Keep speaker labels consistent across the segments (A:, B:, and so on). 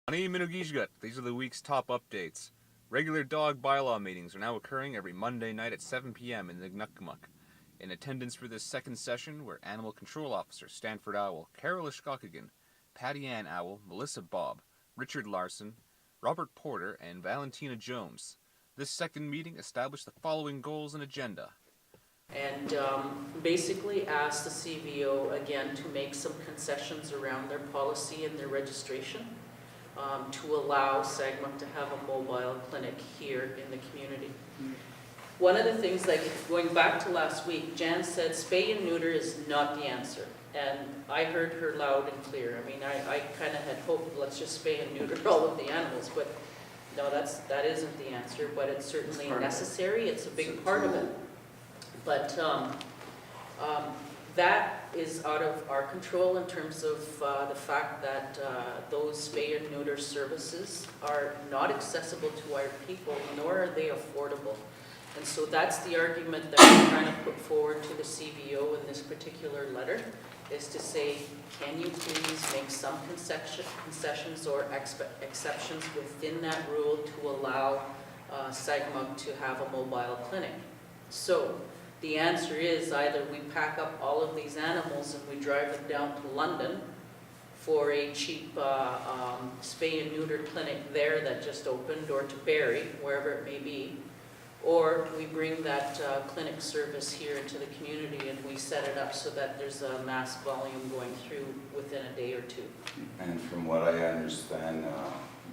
A: Ani Minugijgat, these are the week's top updates. Regular dog bylaw meetings are now occurring every Monday night at 7 p.m. in the Nukmuk. In attendance for this second session were Animal Control Officer Stanford Owl, Carol Ishkokagan, Patty Ann Owl, Melissa Bobb, Richard Larson, Robert Porter, and Valentina Jones. This second meeting established the following goals and agenda.
B: And basically asked the CVO again to make some concessions around their policy and their registration to allow Sagamok to have a mobile clinic here in the community. One of the things, like going back to last week, Jan said spay and neuter is not the answer. And I heard her loud and clear. I mean, I kind of had hoped, let's just spay and neuter all of the animals, but no, that isn't the answer, but it's certainly necessary. It's a big part of it. But that is out of our control in terms of the fact that those spay and neuter services are not accessible to our people, nor are they affordable. And so that's the argument that we're trying to put forward to the CVO in this particular letter, is to say, can you please make some concessions or exceptions within that rule to allow Sagamok to have a mobile clinic. So the answer is either we pack up all of these animals and we drive them down to London for a cheap spay and neuter clinic there that just opened, or to Barrie, wherever it may be, or we bring that clinic service here into the community and we set it up so that there's a mass volume going through within a day or two.
C: And from what I understand,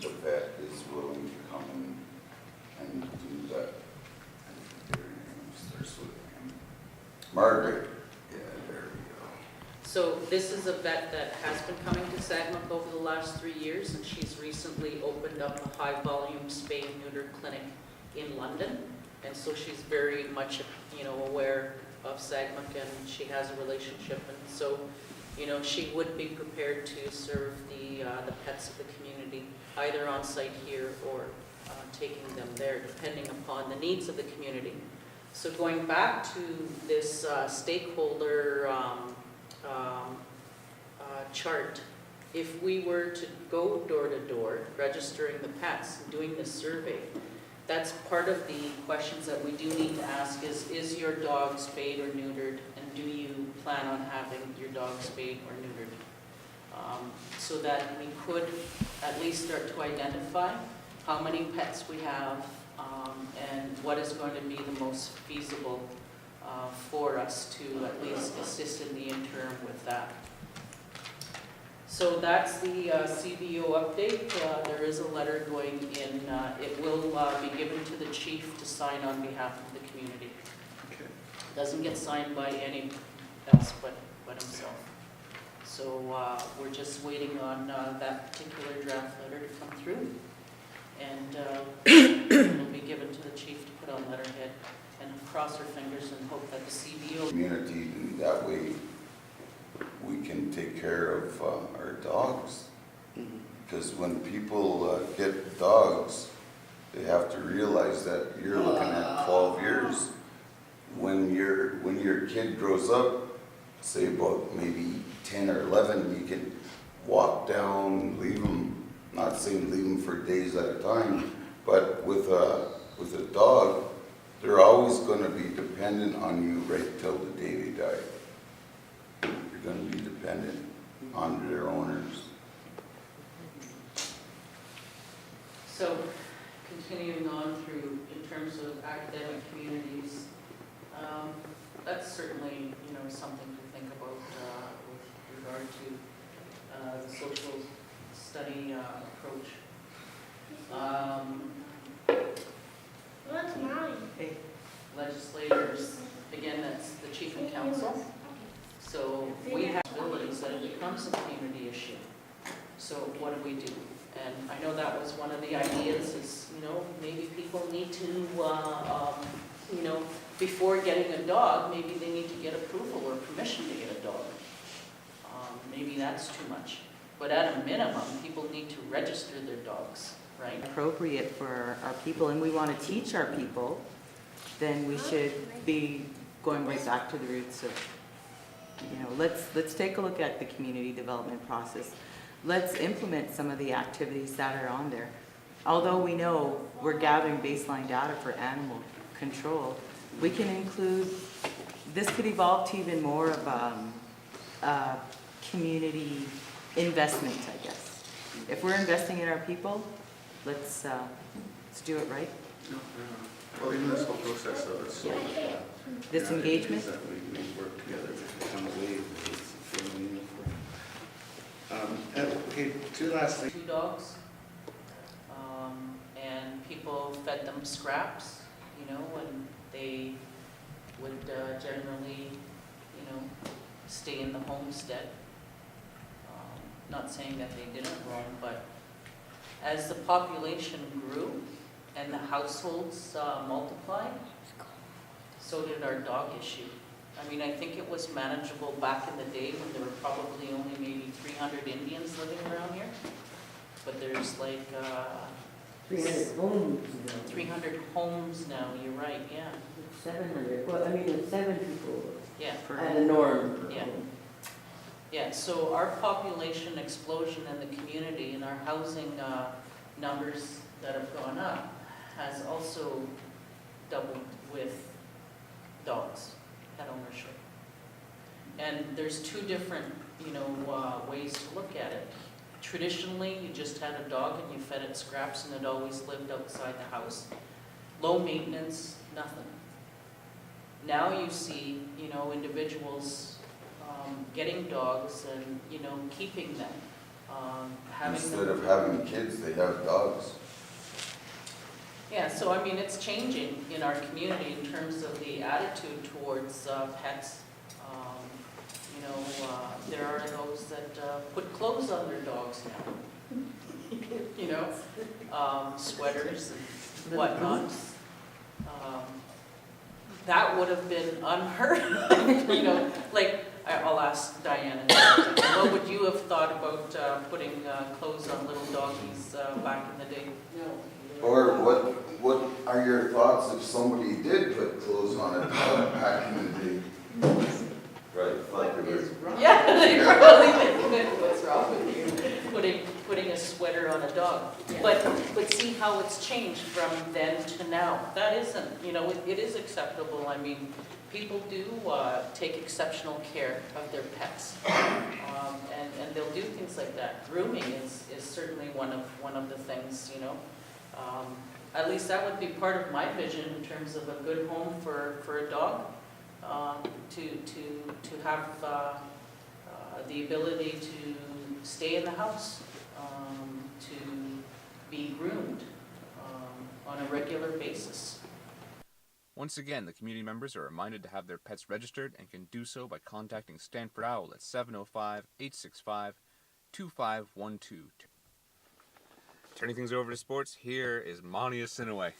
C: the vet is willing to come and do that. Margaret. Yeah, there we go.
B: So this is a vet that has been coming to Sagamok over the last 3 years, and she's recently opened up a high-volume spay and neuter clinic in London. And so she's very much, aware of Sagamok, and she has a relationship. And so, she would be prepared to serve the pets of the community, either on site here or taking them there, depending upon the needs of the community. So going back to this stakeholder chart, if we were to go door to door, registering the pets, doing this survey, that's part of the questions that we do need to ask is your dog spayed or neutered, and do you plan on having your dog spayed or neutered? So that we could at least start to identify how many pets we have, and what is going to be the most feasible for us to at least assist in the interim with that. So that's the CVO update. There is a letter going in. It will be given to the chief to sign on behalf of the community.
D: Okay.
B: It doesn't get signed by any else but himself. So we're just waiting on that particular draft letter to come through. And it will be given to the chief to put on letterhead, and cross our fingers and hope that the CVO
C: Community, and that way we can take care of our dogs. Because when people get dogs, they have to realize that you're looking at 12 years. When your kid grows up, say about maybe 10 or 11, you can walk down, leave them. Not saying leave them for days at a time, but with a dog, they're always going to be dependent on you right till the day they die. You're going to be dependent on their owners.
B: So, continuing on through in terms of academic communities, that's certainly something to think about with regard to the social study approach.
E: What's mine?
B: Okay. Legislators, again, that's the chief and council. So we have abilities that it becomes a community issue. So what do we do? And I know that was one of the ideas is, maybe people need to, before getting a dog, maybe they need to get approval or permission to get a dog. Maybe that's too much. But at a minimum, people need to register their dogs, right?
F: Appropriate for our people, and we want to teach our people, then we should be going right back to the roots of, let's take a look at the community development process. let's implement some of the activities that are on there. Although we know we're gathering baseline data for animal control, we can include, this could evolve to even more of a community investment, I guess. If we're investing in our people, let's do it right.
D: Well, in this whole process of it, so.
F: Yeah. This engagement?
D: That we work together to become a wave that's fairly uniform. Okay, two last things.
B: 2 dogs, and people fed them scraps, you know, and they would generally, you know, stay in the homestead. Not saying that they didn't roam, but as the population grew and the households multiplied, so did our dog issue. I mean, I think it was manageable back in the day when there were probably only maybe 300 Indians living around here. But there's like
E: 300 homes now.
B: 300 homes now, you're right, yeah.
E: 700, well, I mean, it's 7 people
B: Yeah,
E: at a norm.
B: Yeah. Yeah, so our population explosion in the community and our housing numbers that have gone up has also doubled with dogs, pet ownership. And there's 2 different, you know, ways to look at it. Traditionally, you just had a dog and you fed it scraps and it always lived outside the house. Low maintenance, nothing. Now you see, you know, individuals getting dogs and, you know, keeping them.
C: Instead of having kids, they have dogs.
B: Yeah, so I mean, it's changing in our community in terms of the attitude towards pets. You know, there are those that put clothes on their dogs now. You know, sweaters and whatnot. That would have been unheard of, you know, like, I'll ask Diana, what would you have thought about putting clothes on little doggies back in the day? No.
C: Or what are your thoughts if somebody did put clothes on a dog back in the day? Right, like they were.
B: Yeah, they probably did. What's wrong with you? Putting a sweater on a dog.
E: Yeah.
B: But see how it's changed from then to now. That isn't, you know, it is acceptable. I mean, people do take exceptional care of their pets, and they'll do things like that. Grooming is certainly one of the things, you know. At least that would be part of my vision in terms of a good home for a dog, to have the ability to stay in the house, to be groomed on a regular basis.
A: Once again, the community members are reminded to have their pets registered and can do so by contacting Stanford Owl at 705-865-2512. Turning things over to sports, here is Monia Sinaway.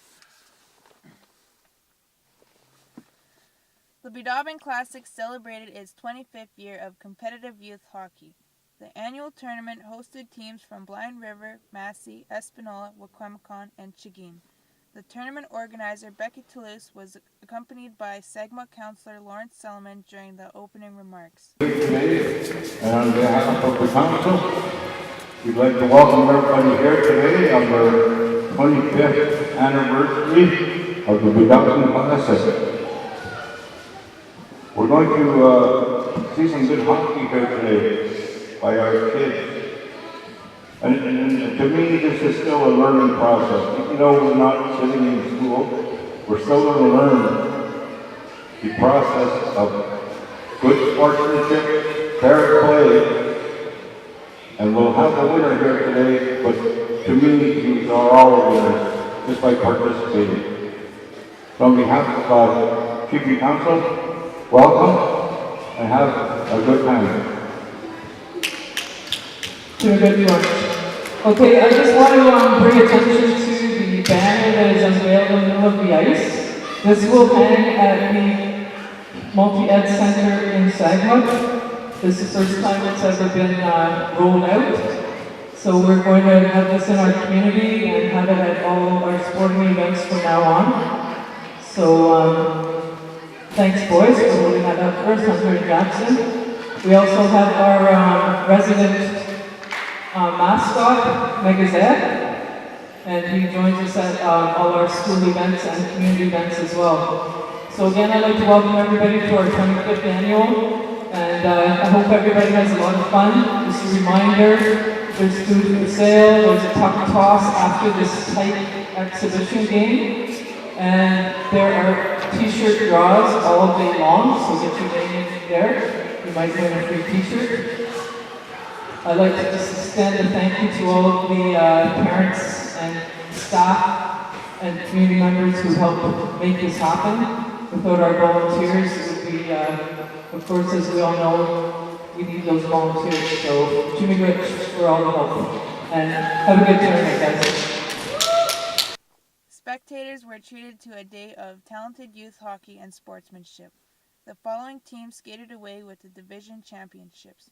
G: The Biidaaban Classic celebrated its 25th year of competitive youth hockey. The annual tournament hosted teams from Blind River, Massey, Espanola, Wikwemicon, and Chagin. The tournament organizer, Becky Toulouse, was accompanied by Sagamok councillor Lawrence Selman during the opening remarks.
H: Today, and on behalf of the council, we'd like to welcome everybody here today on the 25th anniversary of the Biidaaban Classic. We're going to see some good hockey here today by our kids. And to me, this is still a learning process. Even though we're not sitting in school, we're still going to learn the process of good sportsmanship, fair play, and we'll have a winner here today, but to me, you are all winners just by participating. So on behalf of Chief Council, welcome and have a good time.
I: Okay, I just want to bring attention to the banner that is unveiled in the middle of the ice. This will hang at the Multi-Ed Center in Sagamok. This is the first time it's ever been rolled out. So we're going to have this in our community and have it at all our sporting events from now on. So thanks boys for holding that up first, Hunter and Jackson. We also have our resident mascot, Megazette, and he joins us at all our school events and community events as well. So again, I'd like to welcome everybody to our 25th annual, and I hope everybody has a lot of fun. Just a reminder, there's food for sale, there's a tuck toss after this tight exhibition game, and there are t-shirt draws all day long, so get your name in there. You might win a free t-shirt. I'd like to just extend a thank you to all of the parents and staff and community members who helped make this happen. Without our volunteers, it would be, of course, as we all know, we need those volunteers. So, Jimmy Rich for all the help. And have a good tournament, guys.
G: Spectators were treated to a day of talented youth hockey and sportsmanship. The following teams skated away with the division championships.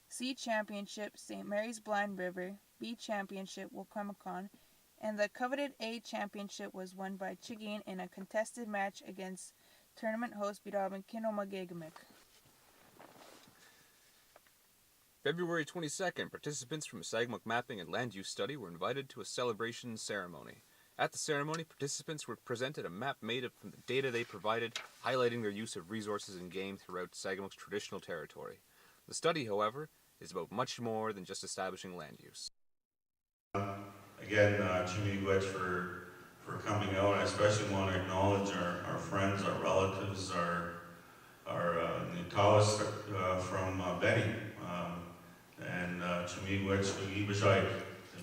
G: C Championship, St. Mary's Blind River. B Championship, Wikwemicon. And the coveted A Championship was won by Chigeen in a contested match against tournament host Biidaaban Kinomagegamic.
A: February 22nd, participants from Sagamok Mapping and Land Use Study were invited to a celebration ceremony. At the ceremony, participants were presented a map made up from the data they provided, highlighting their use of resources and game throughout Sagamok's traditional territory. The study, however, is about much more than just establishing land use.
J: Again, Chimigwech for coming out. I especially want to acknowledge our friends, our relatives, our Nitawas from Benny, and Chimigwech Ibashai to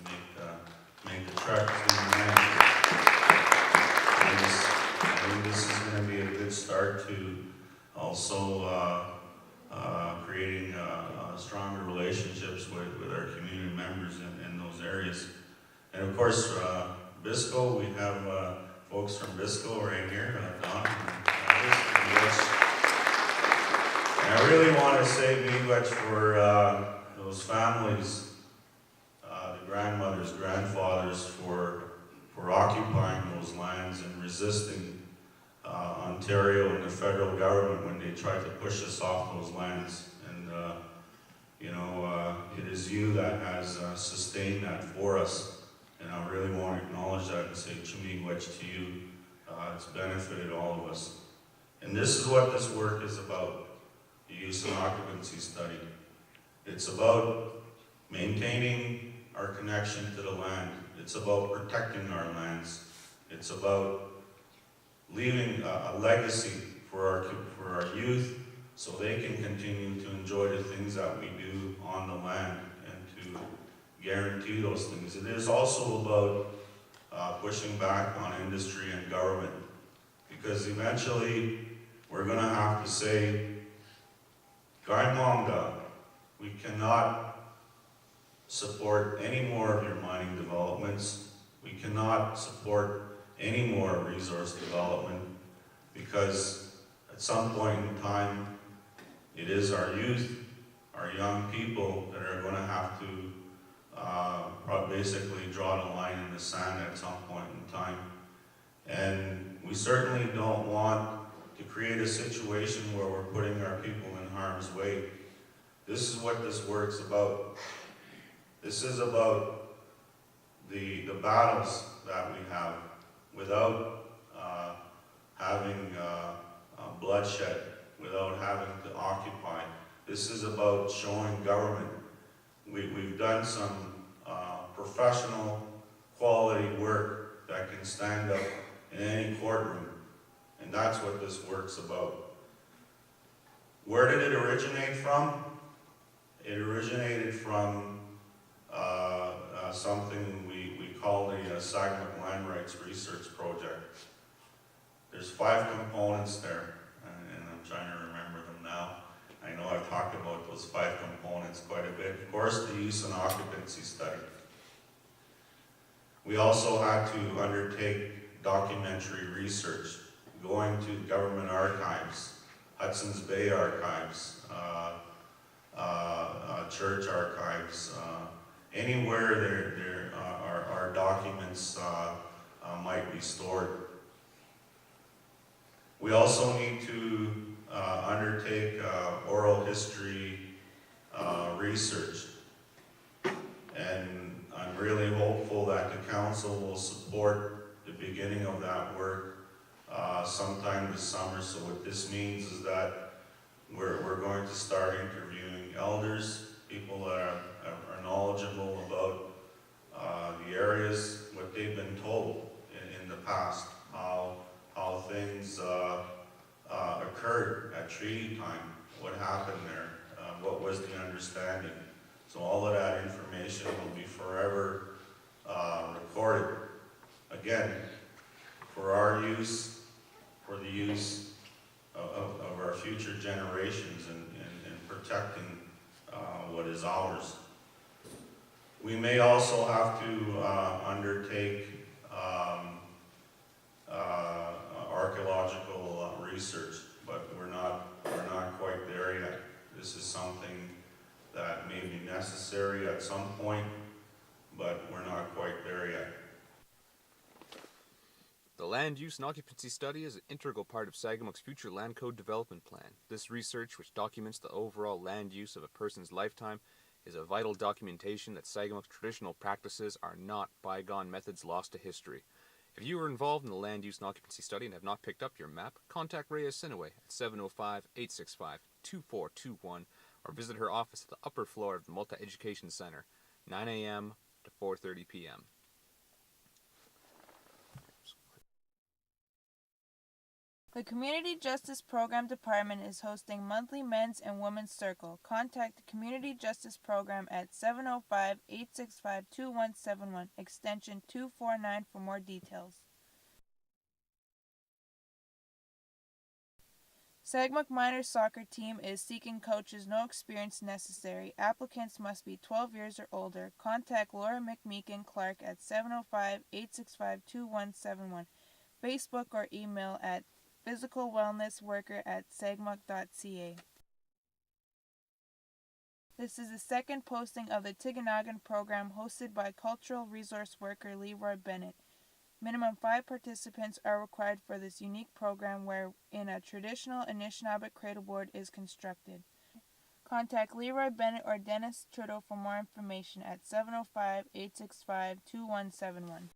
J: make the trek to the land. I think this is going to be a good start to also creating stronger relationships with our community members in those areas. And of course, Bisco, we have folks from Bisco right here, Don and Travis. And I really want to say Miigwech for those families, the grandmothers, grandfathers, for occupying those lands and resisting Ontario and the federal government when they tried to push us off those lands. And it is you that has sustained that for us. And I really want to acknowledge that and say Chimigwech to you. It's benefited all of us. And this is what this work is about, the use and occupancy study. It's about maintaining our connection to the land. It's about protecting our lands. It's about leaving a legacy for our youth so they can continue to enjoy the things that we do on the land and to guarantee those things. It is also about pushing back on industry and government, because eventually we're going to have to say, Gaimongda, we cannot support any more of your mining developments. We cannot support any more resource development, because at some point in time, it is our youth, our young people that are going to have to basically draw the line in the sand at some point in time. And we certainly don't want to create a situation where we're putting our people in harm's way. This is what this work's about. This is about the battles that we have without having bloodshed, without having to occupy. This is about showing government. We've done some professional quality work that can stand up in any courtroom, and that's what this work's about. Where did it originate from? It originated from something we call the Sagamok Land Rights Research Project. There's 5 components there, and I'm trying to remember them now. I know I've talked about those 5 components quite a bit. Of course, the use and occupancy study. We also had to undertake documentary research, going to government archives, Hudson's Bay archives, church archives, anywhere there our documents might be stored. We also need to undertake oral history research. really hopeful that the council will support the beginning of that work sometime this summer. So what this means is that we're going to start interviewing elders, people that are knowledgeable about the areas, what they've been told in the past, how things occurred at treaty time, what happened there, what was the understanding. So all of that information will be forever recorded. Again, for our use, for the use of our future generations and protecting what is ours. We may also have to undertake archaeological research, but we're not quite there yet. This is something that may be necessary at some point, but we're not quite there yet.
A: The Land Use and Occupancy Study is an integral part of Sagamok's future Land Code Development Plan. This research, which documents the overall land use of a person's lifetime, is a vital documentation that Sagamok's traditional practices are not bygone methods lost to history. If you are involved in the Land Use and Occupancy Study and have not picked up your map, contact Rhea Sinaway at 705-865-2421 or visit her office at the upper floor of the Multi-Education Center, 9 a.m. to 4:30 p.m.
G: The Community Justice Program Department is hosting monthly Men's and Women's Circle. Contact the Community Justice Program at 705-865-2171, extension 249 for more details. Sagamok Miners Soccer Team is seeking coaches, no experience necessary. Applicants must be 12 years or older. Contact Laura McMeekin Clark at 705-865-2171. Facebook or email at physicalwellnessworker@sagamok.ca. This is the second posting of the Tiganagan program hosted by cultural resource worker Leroy Bennett. Minimum 5 participants are required for this unique program wherein a traditional Anishinaabe cradle board is constructed. Contact Leroy Bennett or Dennis Trudeau for more information at 705-865-2171.